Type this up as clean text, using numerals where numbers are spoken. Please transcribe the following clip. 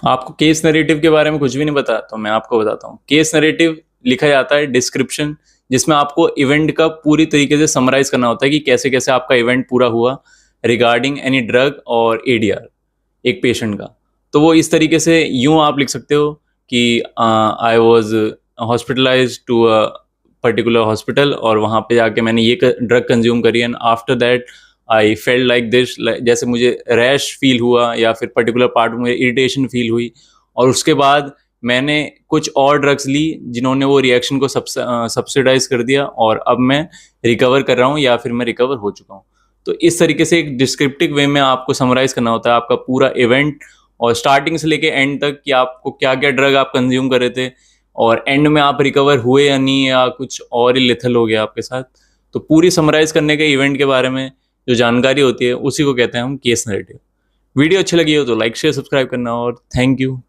आपको case narrative के बारे में कुछ भी नहीं पता तो मैं आपको बताता हूँ। केस नरेटिव लिखा जाता है डिस्क्रिप्शन, जिसमें आपको इवेंट का पूरी तरीके से समराइज करना होता है कि कैसे कैसे आपका इवेंट पूरा हुआ रिगार्डिंग एनी ड्रग और एडीआर एक पेशेंट का। तो वो इस तरीके से यूं आप लिख सकते हो कि I was hospitalise to a particular hospital और वहाँ पे जाके मैंने ये ड्रग कंज्यूम करी and after that I felt like this, जैसे मुझे रैश फील हुआ या फिर पर्टिकुलर पार्ट में इरिटेशन फील हुई, और उसके बाद मैंने कुछ और ड्रग्स ली जिन्होंने वो रिएक्शन को सब्सिडाइज कर दिया और अब मैं रिकवर कर रहा हूँ या फिर मैं रिकवर हो चुका हूँ। तो इस तरीके से एक डिस्क्रिप्टिव वे में आपको समराइज करना होता है आपका पूरा इवेंट, और स्टार्टिंग से लेके एंड तक कि आपको क्या क्या ड्रग आप कंज्यूम कर रहे थे और एंड में आप रिकवर हुए या नहीं, या कुछ और ही लिथल हो गया आपके साथ। तो पूरी समराइज करने के इवेंट के बारे में जो जानकारी होती है उसी को कहते हैं हम केस नैरेटिव। वीडियो अच्छी लगी हो तो लाइक शेयर सब्सक्राइब करना, और थैंक यू।